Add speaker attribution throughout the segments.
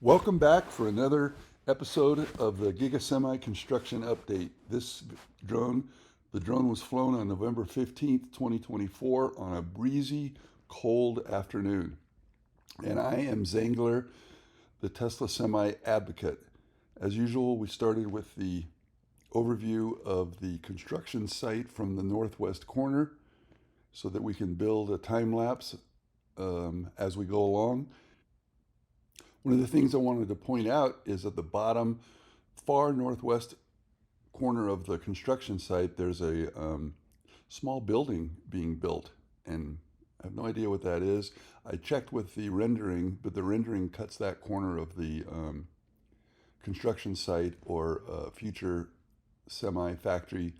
Speaker 1: Welcome back for another episode of the Giga Semi Construction Update. The drone was flown on November 15th, 2024 on a breezy, cold afternoon. And I am Zangler, the Tesla Semi Advocate. As usual, we started with the overview of the construction site from the northwest corner so that we can build a time lapse as we go along. One of the things I wanted to point out is at the bottom, far northwest corner of the construction site, there's a small building being built, and I have no idea what that is. I checked with the rendering, but the rendering cuts that corner of the construction site or future semi-factory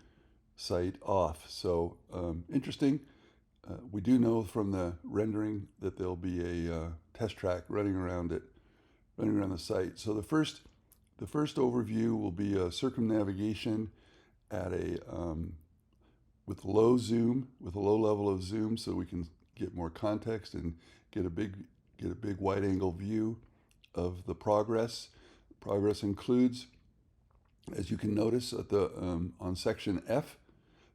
Speaker 1: site off. So interesting. We do know from the rendering that there'll be a test track running around the site. So the first overview will be a circumnavigation at a with low zoom, with a low level of zoom, so we can get more context and get a big wide angle view of the progress. Progress includes, as you can notice at the on section F,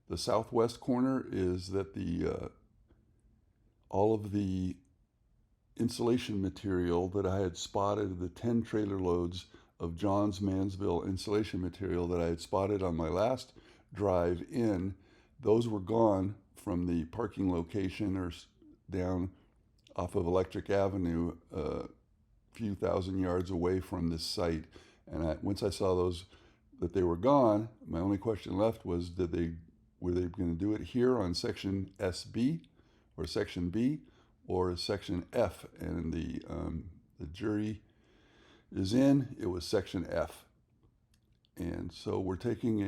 Speaker 1: the southwest corner, is that the all of the insulation material that I had spotted, the 10 trailer loads of Johns Manville insulation material that I had spotted on my last drive in, those were gone from the parking location or down off of Electric Avenue, a few thousand yards away from this site. And once I saw those, that they were gone, my only question left was, were they going to do it here on section SB or section B or section F? And the jury is in. It was section F. And so we're taking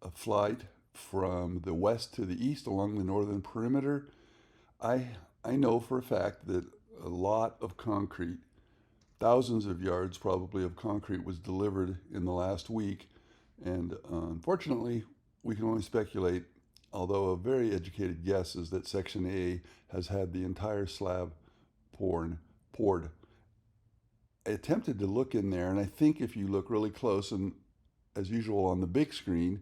Speaker 1: a flight from the west to the east along the northern perimeter. I know for a fact that a lot of concrete, thousands of yards probably of concrete, was delivered in the last week. And unfortunately, we can only speculate, although a very educated guess is that section A has had the entire slab poured. I attempted to look in there, and I think if you look really close, and as usual on the big screen,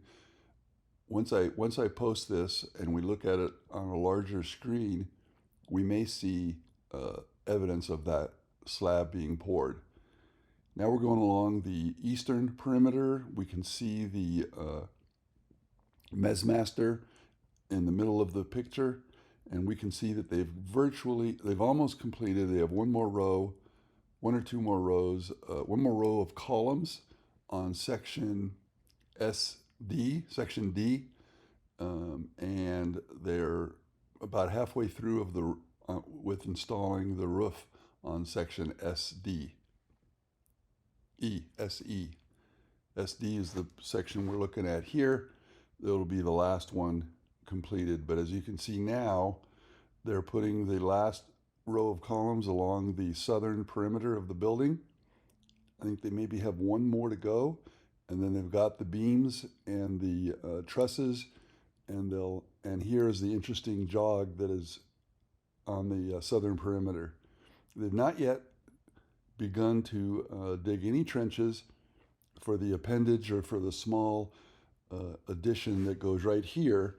Speaker 1: once I post this and we look at it on a larger screen, we may see evidence of that slab being poured. Now we're going along the eastern perimeter. We can see the Mesmaster in the middle of the picture, and we can see that they've almost completed. They have one or two more rows, one more row of columns on section section D, and they're about halfway through with installing the roof on section SD. SE. SD is the section we're looking at here. It'll be the last one completed, but as you can see now, they're putting the last row of columns along the southern perimeter of the building. I think they maybe have one more to go, and then they've got the beams and the trusses, and here is the interesting jog that is on the southern perimeter. They've not yet begun to dig any trenches for the appendage or for the small addition that goes right here.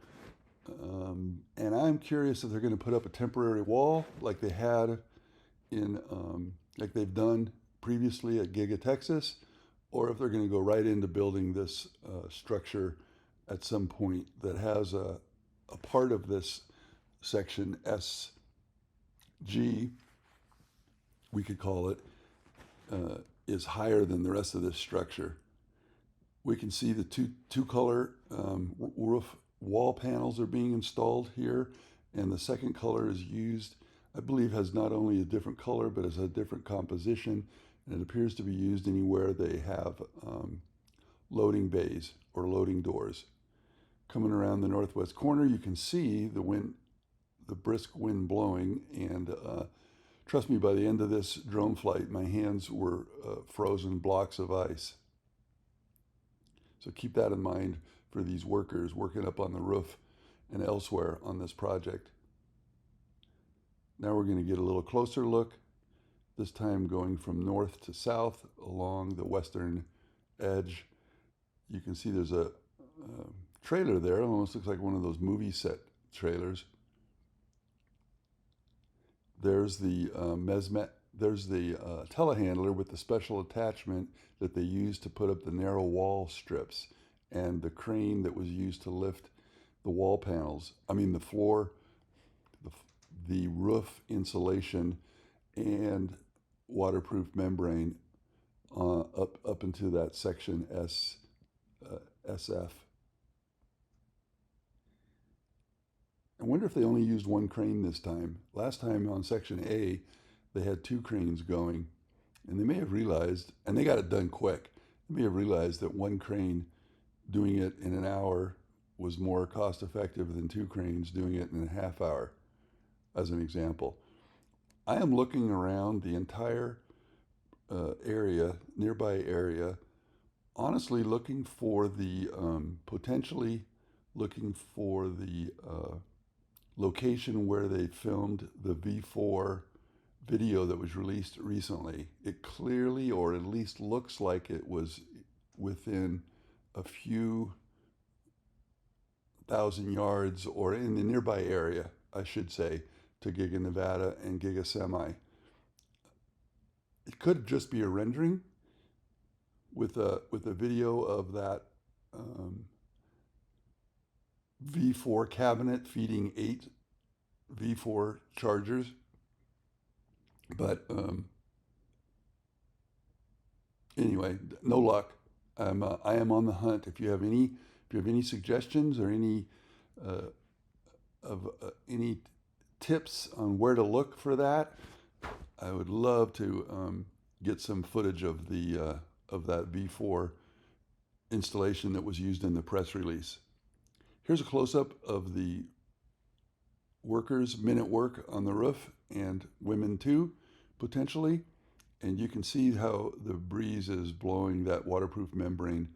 Speaker 1: And I'm curious if they're going to put up a temporary wall like they had like they've done previously at Giga, Texas, or if they're going to go right into building this structure at some point that has a part of this section SG, we could call it, is higher than the rest of this structure. We can see the two color roof wall panels are being installed here, and the second color is used, I believe, has not only a different color but has a different composition, and it appears to be used anywhere they have loading bays or loading doors. Coming around the northwest corner, you can see the brisk wind blowing, and trust me, by the end of this drone flight, my hands were frozen blocks of ice. So keep that in mind for these workers working up on the roof and elsewhere on this project. Now we're going to get a little closer look. this time going from north to south along the western edge. You can see there's a trailer there. It almost looks like one of those movie set trailers. There's the there's the telehandler with the special attachment that they used to put up the narrow wall strips, and the crane that was used to lift the wall panels. I mean the floor, the, the roof insulation, and waterproof membrane up into that section SF. I wonder if they only used one crane this time. Last time on section A, they had two cranes going, and they may have realized, and they got it done quick, they may have realized that one crane doing it in an hour was more cost effective than two cranes doing it in a half hour, as an example. I am looking around the entire nearby area, honestly looking for the, potentially looking for the location where they filmed the V4 video that was released recently. It clearly, or at least looks like it was within a few thousand yards, or in the nearby area, I should say, to Giga Nevada and Giga Semi. It could just be a rendering with a video of that V4 cabinet feeding 8 V4 chargers. But anyway, no luck. I am on the hunt. If you have any suggestions or any any tips on where to look for that, I would love to get some footage of that V4 installation that was used in the press release. Here's a close-up of the workers' men at work on the roof, and women too, potentially. And you can see how the breeze is blowing that waterproof membrane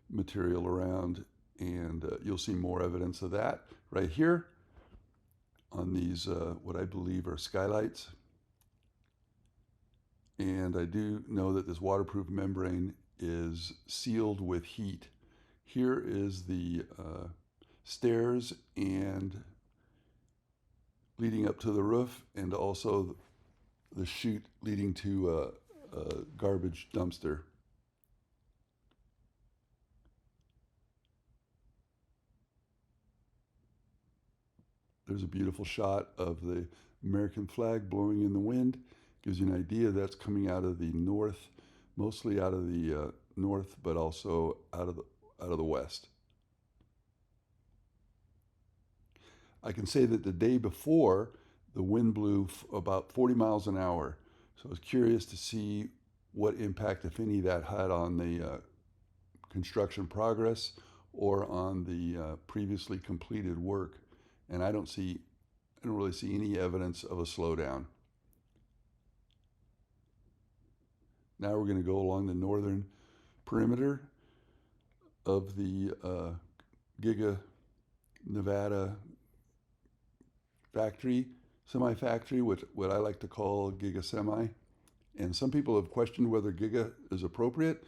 Speaker 1: material around, and you'll see more evidence of that right here on these, what I believe are skylights. And I do know that this waterproof membrane is sealed with heat. Here is the stairs and leading up to the roof, and also the chute leading to a garbage dumpster. There's a beautiful shot of the American flag blowing in the wind. Gives you an idea that's coming out of the north, mostly out of the north, but also out of the west. I can say that the day before, the wind blew about 40 miles an hour. So I was curious to see what impact, if any, that had on the construction progress or on the previously completed work. And I don't really see any evidence of a slowdown. Now we're going to go along the northern perimeter of the Giga Nevada factory, semi-factory, what I like to call Giga Semi. And some people have questioned whether Giga is appropriate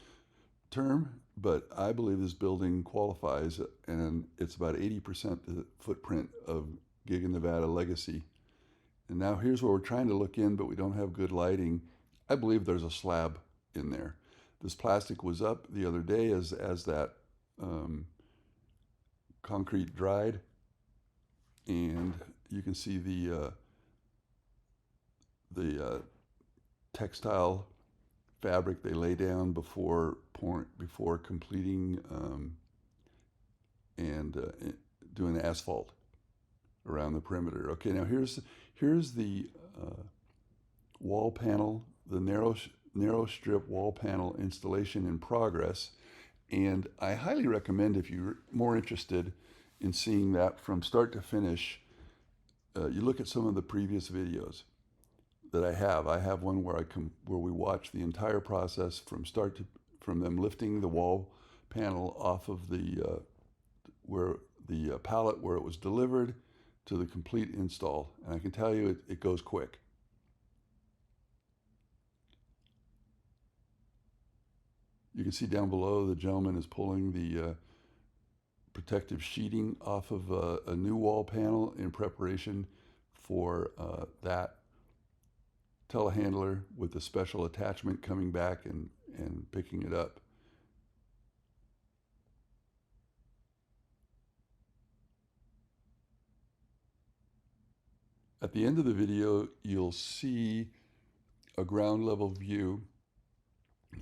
Speaker 1: term, but I believe this building qualifies, and it's about 80% the footprint of Giga Nevada legacy. And now here's where we're trying to look in, but we don't have good lighting. I believe there's a slab in there. This plastic was up the other day as that concrete dried, and you can see the textile fabric they lay down before completing and doing asphalt around the perimeter. Okay, now here's the wall panel, the narrow strip wall panel installation in progress, and I highly recommend, if you're more interested in seeing that from start to finish, you look at some of the previous videos that I have. I have one where we watch the entire process from them lifting the wall panel off of the pallet where it was delivered to the complete install, and I can tell you it goes quick. You can see down below the gentleman is pulling the protective sheeting off of a new wall panel in preparation for that telehandler with a special attachment coming back and picking it up. At the end of the video, you'll see a ground level view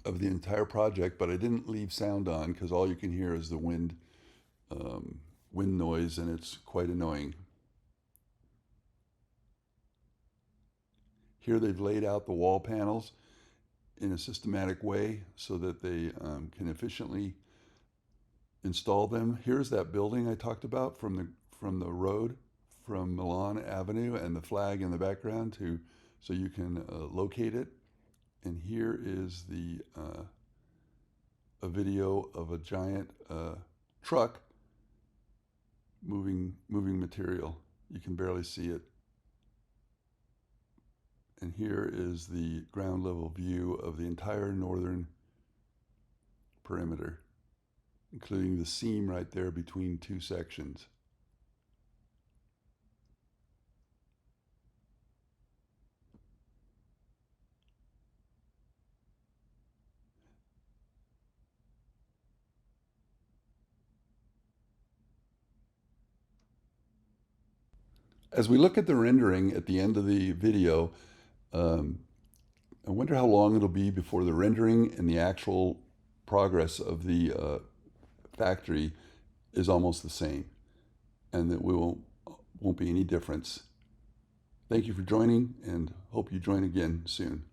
Speaker 1: of the entire project, but I didn't leave sound on because all you can hear is the wind noise, and it's quite annoying. Here they've laid out the wall panels in a systematic way so that they can efficiently install them. Here's that building I talked about from the road, from Milan Avenue, and the flag in the background so you can locate it. And here is a video of a giant truck moving material. You can barely see it. And here is the ground level view of the entire northern perimeter, including the seam right there between two sections. As we look at the rendering at the end of the video, I wonder how long it'll be before the rendering and the actual progress of the factory is almost the same, and that won't be any difference. Thank you for joining, and hope you join again soon.